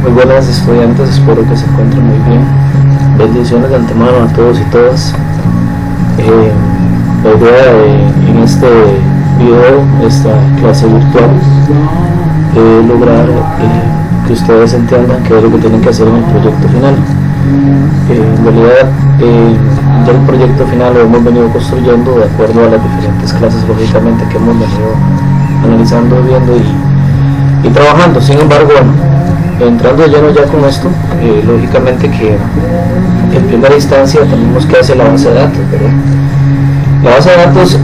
Muy buenas estudiantes, espero que se encuentren muy bien. Bendiciones de antemano a todos y todas. La idea en este video, esta clase virtual, es lograr que ustedes entiendan qué es lo que tienen que hacer en el proyecto final. En realidad, ya el proyecto final lo hemos venido construyendo de acuerdo a las diferentes clases, lógicamente, que hemos venido analizando, viendo y trabajando. Sin embargo, entrando de lleno ya con esto, lógicamente que en primera instancia tenemos que hacer la base de datos, ¿verdad? La base de datos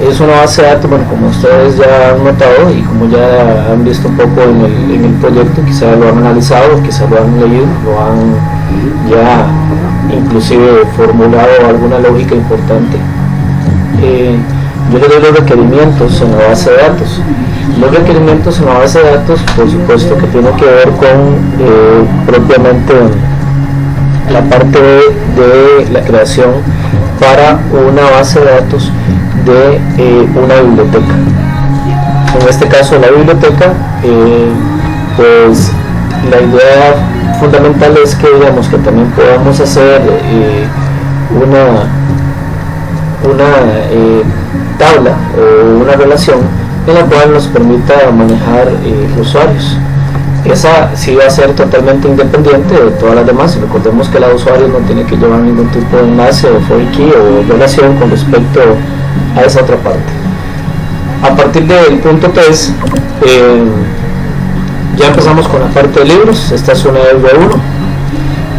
es una base de datos, bueno, como ustedes ya han notado y como ya han visto un poco en el proyecto, quizá lo han analizado, quizá lo han leído, lo han ya inclusive formulado alguna lógica importante. Yo le doy los requerimientos en la base de datos. Los requerimientos en la base de datos, por supuesto, que tiene que ver con propiamente la parte de la creación para una base de datos de una biblioteca. En este caso, la biblioteca, pues la idea fundamental es que, digamos, que también podamos hacer una tabla o una relación en la cual nos permita manejar usuarios. Esa sí va a ser totalmente independiente de todas las demás. Recordemos que el usuario no tiene que llevar ningún tipo de enlace o foreign key o relación con respecto a esa otra parte. A partir del punto 3 ya empezamos con la parte de libros. Esta es una R1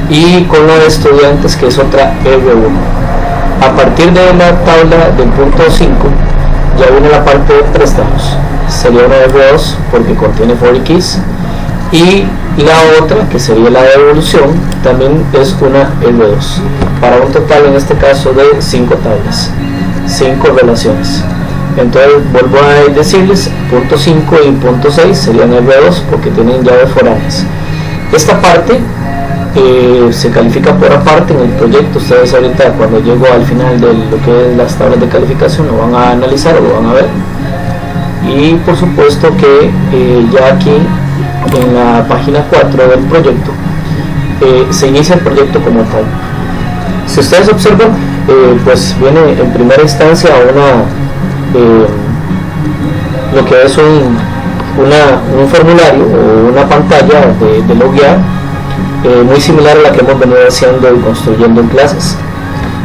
y con la de estudiantes, que es otra R1. A partir de la tabla del punto 5 ya viene la parte de préstamos, sería una R2 porque contiene foreign keys, y la otra, que sería la de evolución, también es una R2, para un total en este caso de 5 tablas, 5 relaciones. Entonces vuelvo a decirles, punto 5 y punto 6 serían R2 porque tienen llaves foráneas. Esta parte se califica por aparte en el proyecto. Ustedes ahorita, cuando llego al final de lo que es las tablas de calificación, lo van a analizar o lo van a ver. Y por supuesto que ya aquí en la página 4 del proyecto se inicia el proyecto como tal. Si ustedes observan, pues viene en primera instancia lo que es un formulario o una pantalla de loguear, muy similar a la que hemos venido haciendo y construyendo en clases,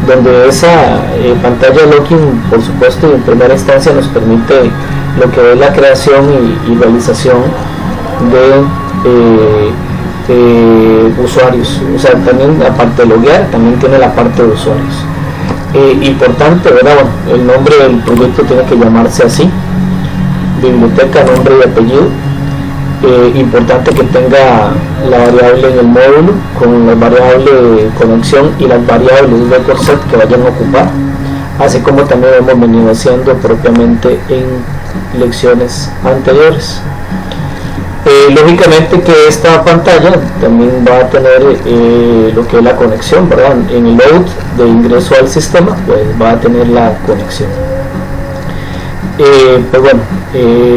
donde esa pantalla de login, por supuesto, en primera instancia nos permite lo que es la creación y realización de usuarios. O sea, también aparte de loguear, también tiene la parte de usuarios. Importante, ¿verdad? Bueno, el nombre del proyecto tiene que llamarse así: biblioteca, nombre y apellido. Importante que tenga la variable en el módulo con la variable conexión y las variables record set que vayan a ocupar, así como también hemos venido haciendo propiamente en lecciones anteriores. Lógicamente que esta pantalla también va a tener lo que es la conexión, ¿verdad? En el load de ingreso al sistema, pues va a tener la conexión. Pues bueno,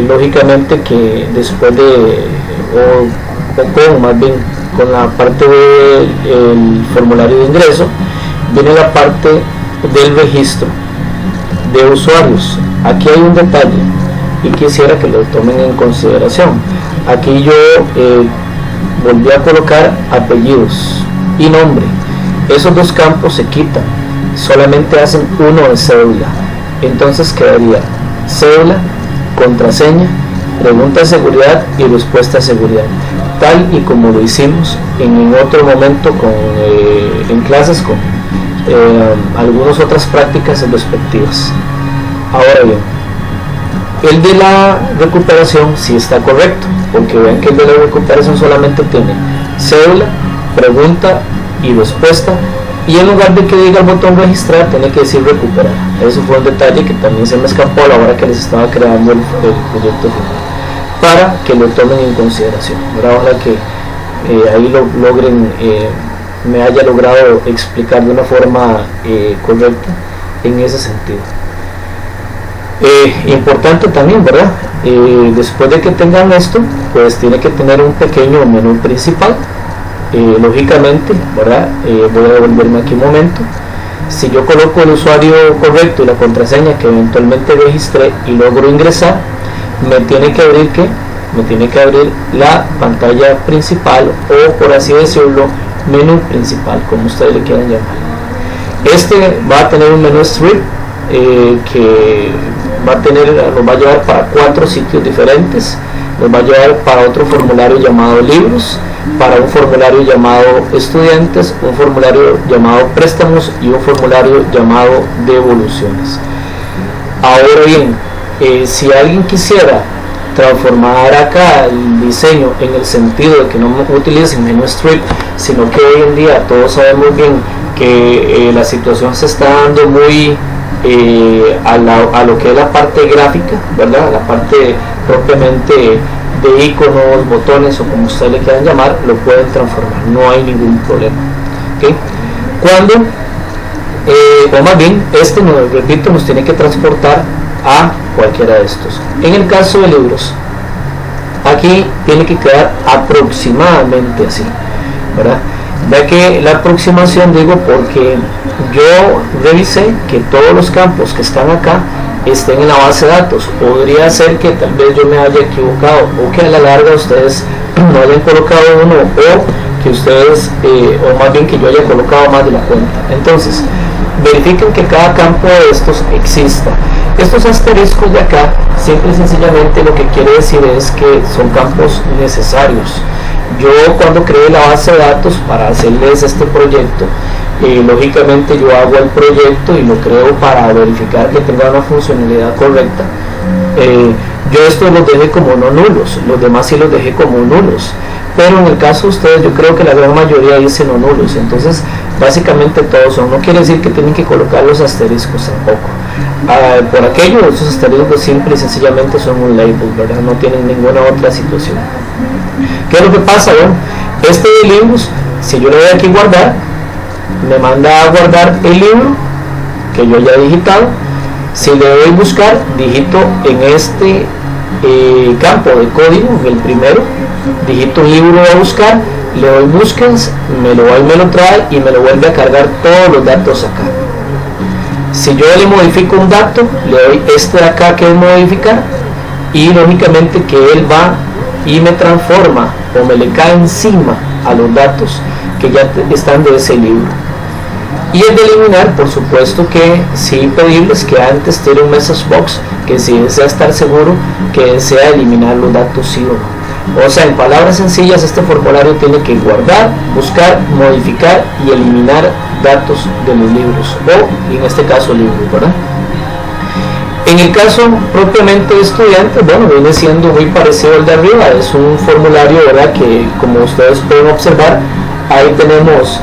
lógicamente que después con la parte del formulario de ingreso, viene la parte del registro de usuarios. Aquí hay un detalle y quisiera que lo tomen en consideración. Aquí yo volví a colocar apellidos y nombre. Esos dos campos se quitan, solamente hacen uno de cédula. Entonces quedaría cédula, contraseña, pregunta de seguridad y respuesta de seguridad, tal y como lo hicimos en otro momento en clases con algunas otras prácticas respectivas. Ahora bien, el de la recuperación sí está correcto, porque ven que el de la recuperación solamente tiene cédula, pregunta y respuesta, y en lugar de que diga el botón registrar, tiene que decir recuperar. Eso fue un detalle que también se me escapó a la hora que les estaba creando el proyecto final, para que lo tomen en consideración. Ojalá que ahí lo logren, me haya logrado explicar de una forma correcta en ese sentido. Importante también, ¿verdad? Después de que tengan esto, pues tiene que tener un pequeño menú principal. Lógicamente, ¿verdad? Voy a devolverme aquí un momento. Si yo coloco el usuario correcto y la contraseña que eventualmente registré y logro ingresar, me tiene que abrir ¿qué? Me tiene que abrir la pantalla principal, o por así decirlo, menú principal, como ustedes le quieran llamar. Este va a tener un menú strip que nos va a llevar para 4 sitios diferentes. Nos va a llevar para otro formulario llamado libros, para un formulario llamado estudiantes, un formulario llamado préstamos y un formulario llamado devoluciones. Ahora bien, si alguien quisiera transformar acá el diseño en el sentido de que no utilicen menú strip, sino que hoy en día todos sabemos bien que la situación se está dando muy a lo que es la parte gráfica, ¿verdad? La parte propiamente de iconos, botones o como ustedes le quieran llamar, lo pueden transformar, no hay ningún problema. ¿Okay? Cuando, o más bien, repito, nos tiene que transportar a cualquiera de estos. En el caso de libros, aquí tiene que quedar aproximadamente así, ¿verdad? Ya que la aproximación, digo, porque yo revisé que todos los campos que están acá estén en la base de datos. Podría ser que tal vez yo me haya equivocado, o que a la larga ustedes no hayan colocado uno, o que ustedes, o más bien que yo haya colocado más de la cuenta. Entonces, verifiquen que cada campo de estos exista. Estos asteriscos de acá, simple y sencillamente lo que quiere decir es que son campos necesarios. Yo cuando creé la base de datos para hacerles este proyecto, lógicamente yo hago el proyecto y lo creo para verificar que tenga una funcionalidad correcta. Yo estos los dejé como no nulos, los demás sí los dejé como nulos, pero en el caso de ustedes yo creo que la gran mayoría dicen no nulos. Entonces básicamente todos son, no quiere decir que tienen que colocar los asteriscos tampoco. Por aquello, esos asteriscos simple y sencillamente son un label, ¿verdad? No tienen ninguna otra situación. ¿Qué es lo que pasa? Bueno, este de libros, si yo le doy aquí guardar, me manda a guardar el libro que yo ya he digitado. Si le doy buscar, digito en este campo de código, en el primero, digito libro a buscar, le doy búsquedas, me lo trae y me lo vuelve a cargar todos los datos acá. Si yo le modifico un dato, le doy este de acá que es modificar, y lógicamente que él va y me transforma o me le cae encima a los datos que ya están de ese libro. Y el de eliminar, por supuesto que sí pedirles que antes tiene un message box, que si desea estar seguro que desea eliminar los datos sí o no. O sea, en palabras sencillas, este formulario tiene que guardar, buscar, modificar y eliminar datos de los libros, o en este caso libros, ¿verdad? En el caso propiamente de estudiantes, bueno, viene siendo muy parecido al de arriba. Es un formulario, ¿verdad?, que como ustedes pueden observar, ahí tenemos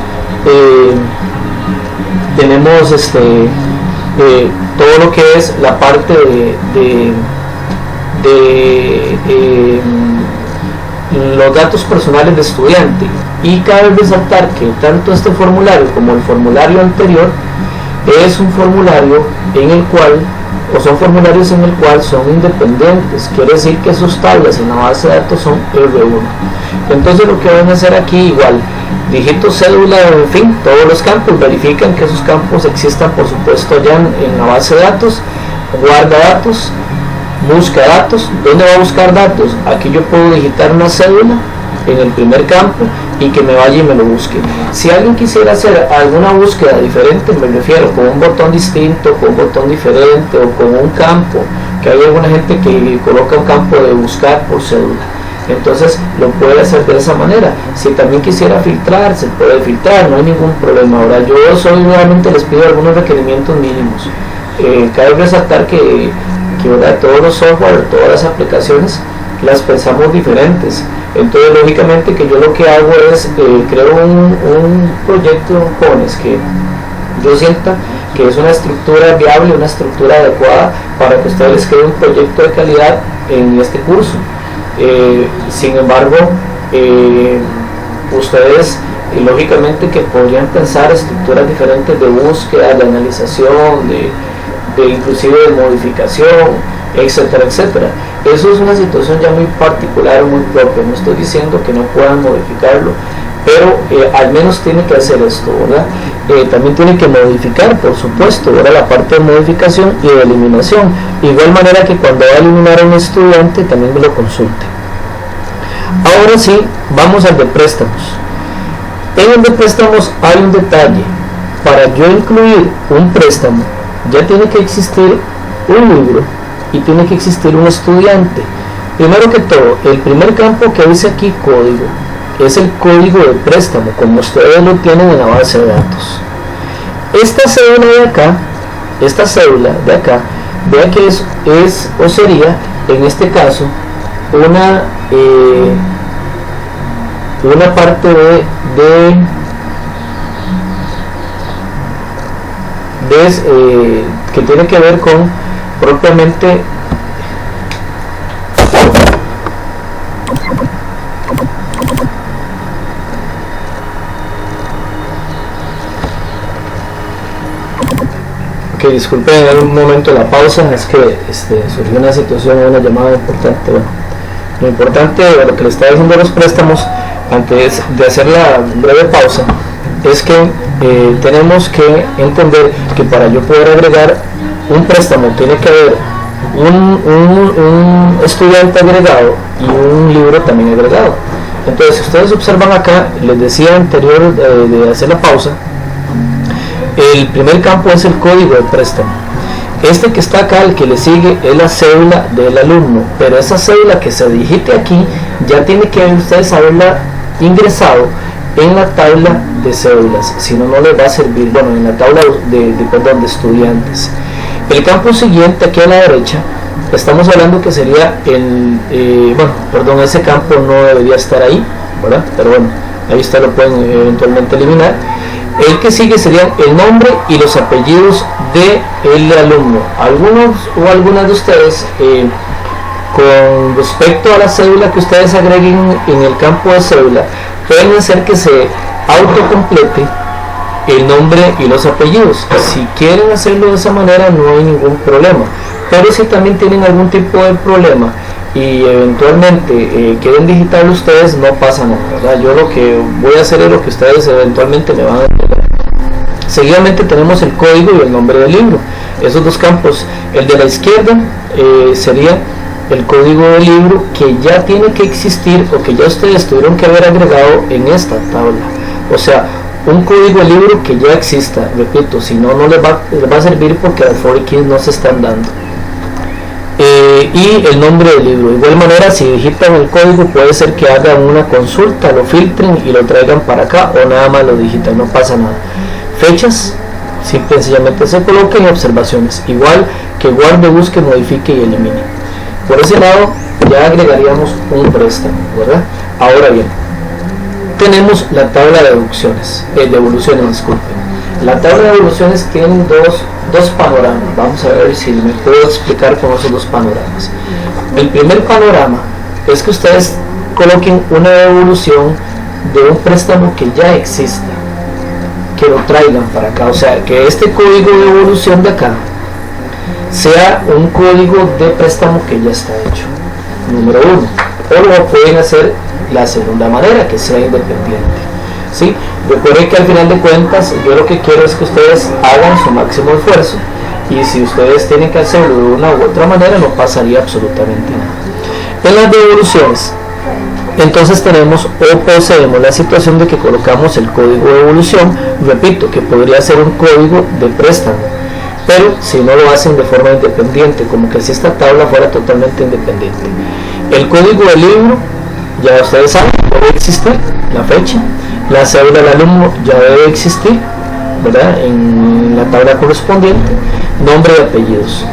todo lo que es la parte de los datos personales de estudiante. Y cabe resaltar que tanto este formulario como el formulario anterior es un formulario en el cual, o son formularios en el cual son independientes, quiere decir que sus tablas en la base de datos son R1. Entonces lo que van a hacer aquí, igual, dígito, cédula, en fin, todos los campos, verifican que esos campos existan, por supuesto, ya en la base de datos, guarda datos, busca datos. ¿Dónde va a buscar datos? Aquí yo puedo digitar una cédula en el primer campo y que me vaya y me lo busque. Si alguien quisiera hacer alguna búsqueda diferente, me refiero con un botón distinto, con un botón diferente o con un campo, que hay alguna gente que coloca un campo de buscar por cédula, entonces lo puede hacer de esa manera. Si también quisiera filtrar, se puede filtrar, no hay ningún problema. Ahora yo solamente les pido algunos requerimientos mínimos. Cabe resaltar que ¿verdad?, todos los software, todas las aplicaciones las pensamos diferentes. Entonces lógicamente que yo lo que hago es creo un proyecto jóvenes que yo sienta que es una estructura viable, una estructura adecuada para que ustedes les creen un proyecto de calidad en este curso. Sin embargo, ustedes lógicamente que podrían pensar estructuras diferentes de búsqueda, de analización, de inclusive de modificación, etcétera, etcétera. Eso es una situación ya muy particular, muy propia. No estoy diciendo que no puedan modificarlo, pero al menos tiene que hacer esto, ¿verdad? También tiene que modificar, por supuesto, ¿verdad? La parte de modificación y de eliminación. De igual manera que cuando va a eliminar a un estudiante, también me lo consulte. Ahora sí, vamos al de préstamos. En el de préstamos hay un detalle. Para yo incluir un préstamo, ya tiene que existir un libro y tiene que existir un estudiante. Primero que todo, el primer campo que dice aquí código es el código de préstamo, como ustedes lo tienen en la base de datos. Esta cédula de acá, vea que es o sería, en este caso, una parte que tiene que ver con propiamente disculpen en un momento la pausa, es que surgió una situación, una llamada importante. Bueno, lo importante de lo que le estaba diciendo a los préstamos antes de hacer la breve pausa es que tenemos que entender que para yo poder agregar un préstamo tiene que haber un estudiante agregado y un libro también agregado. Entonces, si ustedes observan acá, les decía anterior de hacer la pausa, el primer campo es el código de préstamo. Este que está acá, el que le sigue, es la cédula del alumno, pero esa cédula que se digite aquí ya tiene que ustedes haberla ingresado en la tabla de cédulas, si no, no les va a servir. Bueno, en la tabla de estudiantes. El campo siguiente, aquí a la derecha, estamos hablando que sería ese campo no debería estar ahí, ¿verdad? Pero bueno, ahí ustedes lo pueden eventualmente eliminar. El que sigue serían el nombre y los apellidos del alumno. Algunos o algunas de ustedes, con respecto a la cédula que ustedes agreguen en el campo de cédula, pueden hacer que se autocomplete el nombre y los apellidos. Si quieren hacerlo de esa manera, no hay ningún problema. Pero si también tienen algún tipo de problema y eventualmente quieren digitarlo ustedes, no pasa nada, ¿verdad? Yo lo que voy a hacer es lo que ustedes eventualmente me van a entender. Seguidamente tenemos el código y el nombre del libro. Esos dos campos. El de la izquierda sería el código del libro que ya tiene que existir o que ya ustedes tuvieron que haber agregado en esta tabla. O sea, un código de libro que ya exista. Repito, si no, no les va a servir porque las foreign keys no se están dando. Y el nombre del libro. De igual manera, si digitan el código, puede ser que hagan una consulta, lo filtren y lo traigan para acá, o nada más lo digitan, no pasa nada. Fechas, sencillamente se coloquen, observaciones, igual que guarde, busque, modifique y elimine. Por ese lado ya agregaríamos un préstamo, ¿verdad? Ahora bien, tenemos la tabla de devoluciones, disculpen. La tabla de devoluciones tiene dos panoramas. Vamos a ver si me puedo explicar con esos dos panoramas. El primer panorama es que ustedes coloquen una devolución de un préstamo que ya exista, que lo traigan para acá, o sea, que este código de devolución de acá sea un código de préstamo que ya está hecho, número uno. O lo pueden hacer la segunda manera, que sea independiente, ¿sí? Recuerden que al final de cuentas yo lo que quiero es que ustedes hagan su máximo esfuerzo, y si ustedes tienen que hacerlo de una u otra manera, no pasaría absolutamente nada. En las devoluciones, entonces tenemos o poseemos la situación de que colocamos el código de devolución, repito, que podría ser un código de préstamo, pero si no lo hacen de forma independiente, como que si esta tabla fuera totalmente independiente. El código del libro, ya ustedes saben, debe existir, la fecha. La cédula del alumno ya debe existir, ¿verdad?, en la tabla correspondiente, nombre y apellidos.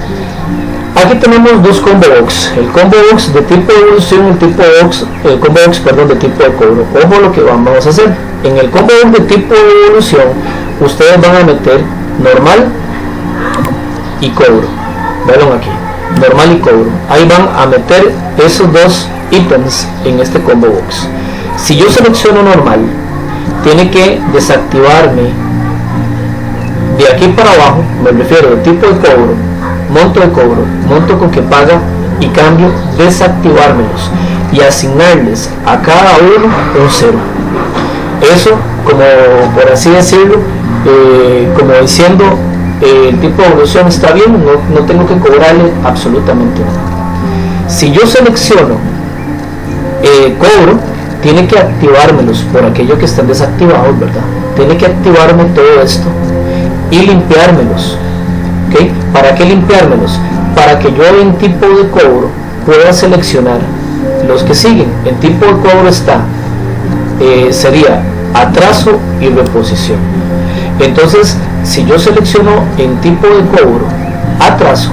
Aquí tenemos dos combo box, el combo box de tipo de devolución y el combo box de tipo de cobro. Ojo lo que vamos a hacer. En el combo box de tipo de devolución, ustedes van a meter normal y cobro. Vean aquí, normal y cobro. Ahí van a meter esos dos ítems en este combo box. Si yo selecciono normal, tiene que desactivarme de aquí para abajo, me refiero de tipo de cobro, monto de cobro, monto con que paga y cambio, desactivármelos y asignarles a cada uno un 0. Eso, como por así decirlo, como diciendo, el tipo de evolución está bien, no tengo que cobrarle absolutamente nada. Si yo selecciono cobro, tiene que activármelos por aquello que están desactivados, ¿verdad? Tiene que activarme todo esto y limpiármelos. ¿Okay? ¿Para qué limpiármelos? Para que yo en tipo de cobro pueda seleccionar los que siguen. En tipo de cobro está, sería atraso y reposición. Entonces, si yo selecciono en tipo de cobro atraso,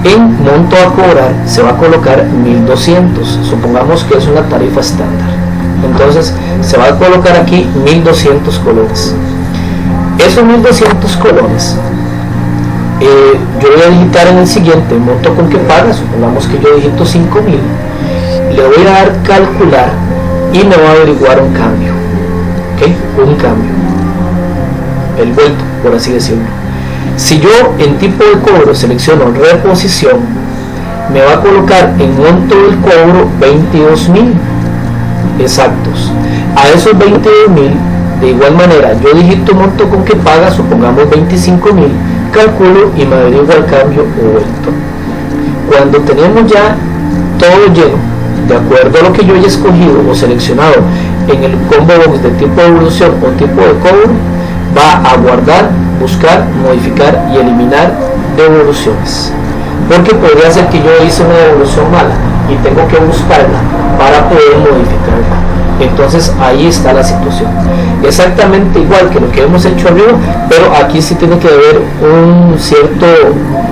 en monto a cobrar se va a colocar 1200, supongamos que es una tarifa estándar. Entonces se va a colocar aquí 1200 colones. Esos 1200 colones, yo voy a digitar en el siguiente monto con que paga, supongamos que yo digito 5000, le voy a dar calcular y me va a averiguar un cambio, ¿okay? Un cambio, el vuelto, por así decirlo. Si yo en tipo de cobro selecciono reposición, me va a colocar en monto del cobro 22.000 exactos. A esos 22.000, de igual manera, yo digito monto con que paga, supongamos 25.000, calculo y me averiguo el cambio o vuelto. Cuando tenemos ya todo lleno, de acuerdo a lo que yo haya escogido o seleccionado en el combo box de tipo de evolución o tipo de cobro, va a guardar, buscar, modificar y eliminar devoluciones, porque podría ser que yo hice una devolución mala y tengo que buscarla para poder modificarla. Entonces ahí está la situación, exactamente igual que lo que hemos hecho arriba, pero aquí sí tiene que haber un cierto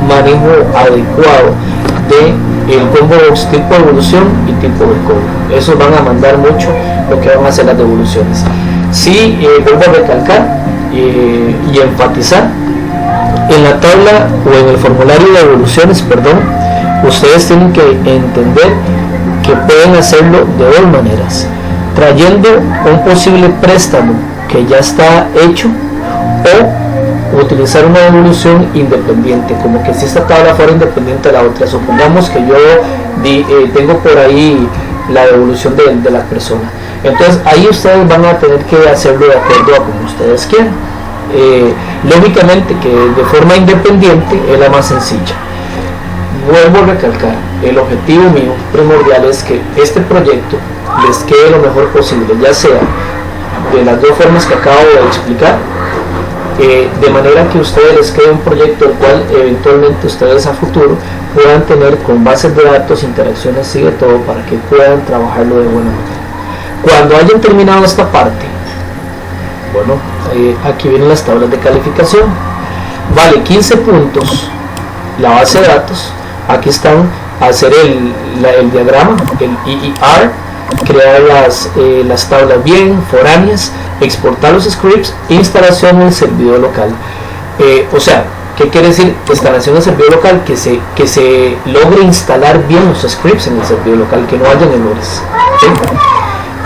manejo adecuado de el combo box tipo de evolución y tipo de cobro. Esos van a mandar mucho lo que van a hacer las devoluciones. Sí, vuelvo a recalcar y enfatizar, en la tabla o en el formulario de devoluciones, ustedes tienen que entender que pueden hacerlo de dos maneras: trayendo un posible préstamo que ya está hecho, o utilizar una devolución independiente, como que si esta tabla fuera independiente de la otra. Supongamos que yo tengo por ahí la devolución de la persona, entonces ahí ustedes van a tener que hacerlo de acuerdo a como ustedes quieran. Lógicamente que de forma independiente es la más sencilla. Vuelvo a recalcar, el objetivo mío primordial es que este proyecto les quede lo mejor posible, ya sea de las dos formas que acabo de explicar, de manera que a ustedes les quede un proyecto el cual eventualmente ustedes a futuro puedan tener con bases de datos, interacciones y de todo, para que puedan trabajarlo de buena manera. Cuando hayan terminado esta parte, bueno, aquí vienen las tablas de calificación. Vale 15 puntos la base de datos. Aquí están: hacer el diagrama, el EER, crear las tablas bien, foráneas, exportar los scripts, instalación en el servidor local. O sea, ¿qué quiere decir instalación en el servidor local? Que se logre instalar bien los scripts en el servidor local, que no haya errores. ¿Sí?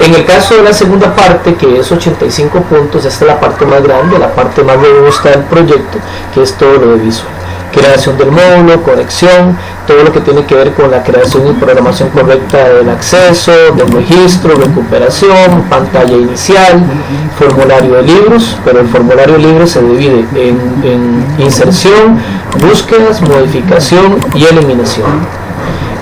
En el caso de la segunda parte, que es 85 puntos, esta es la parte más grande, la parte más robusta del proyecto, que es todo lo de visual. Creación del módulo, conexión, todo lo que tiene que ver con la creación y programación correcta del acceso, del registro, recuperación, pantalla inicial, formulario de libros, pero el formulario de libros se divide en inserción, búsquedas, modificación y eliminación.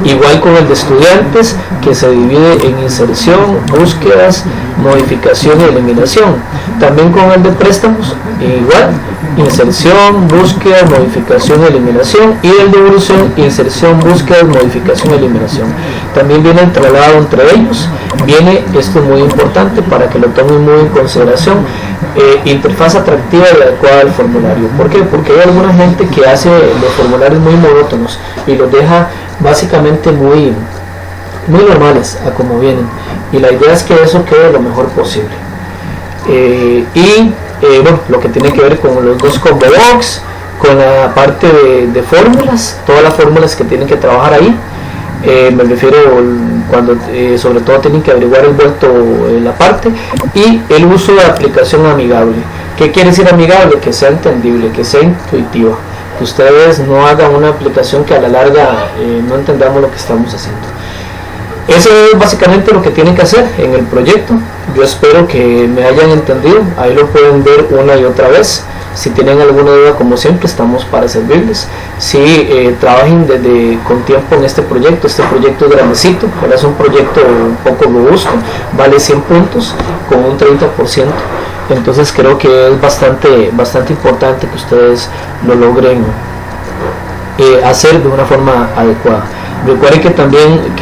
Igual con el de estudiantes, que se divide en inserción, búsquedas, modificación y eliminación. También con el de préstamos, igual, inserción, búsqueda, modificación y eliminación. Y el de evolución, inserción, búsqueda, modificación y eliminación. También viene el traslado entre ellos. Viene, esto es muy importante para que lo tomen muy en consideración, interfaz atractiva y adecuada al formulario. ¿Por qué? Porque hay alguna gente que hace los formularios muy monótonos y los deja básicamente muy normales a como vienen, y la idea es que eso quede lo mejor posible. Bueno, lo que tiene que ver con los dos combo box, con la parte de fórmulas, todas las fórmulas que tienen que trabajar ahí. Me refiero cuando sobre todo tienen que averiguar el vuelto en la parte, y el uso de aplicación amigable. ¿Qué quiere decir amigable? Que sea entendible, que sea intuitiva, que ustedes no hagan una aplicación que a la larga no entendamos lo que estamos haciendo. Eso es básicamente lo que tienen que hacer en el proyecto. Yo espero que me hayan entendido, ahí lo pueden ver una y otra vez. Si tienen alguna duda, como siempre, estamos para servirles. Si trabajen con tiempo en este proyecto es grandecito, ahora es un proyecto un poco robusto, vale 100 puntos con un 30%, entonces creo que es bastante importante que ustedes lo logren hacer de una forma adecuada. Recuerden que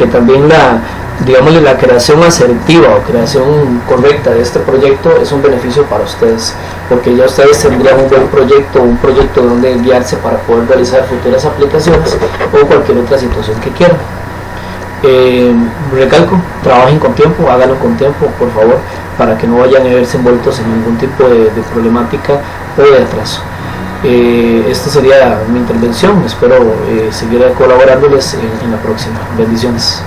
también la creación asertiva o creación correcta de este proyecto es un beneficio para ustedes, porque ya ustedes tendrían un buen proyecto, un proyecto donde guiarse para poder realizar futuras aplicaciones o cualquier otra situación que quieran. Recalco, trabajen con tiempo, háganlo con tiempo, por favor, para que no vayan a verse envueltos en ningún tipo de problemática o de atraso. Esta sería mi intervención, espero seguir colaborándoles en la próxima. Bendiciones.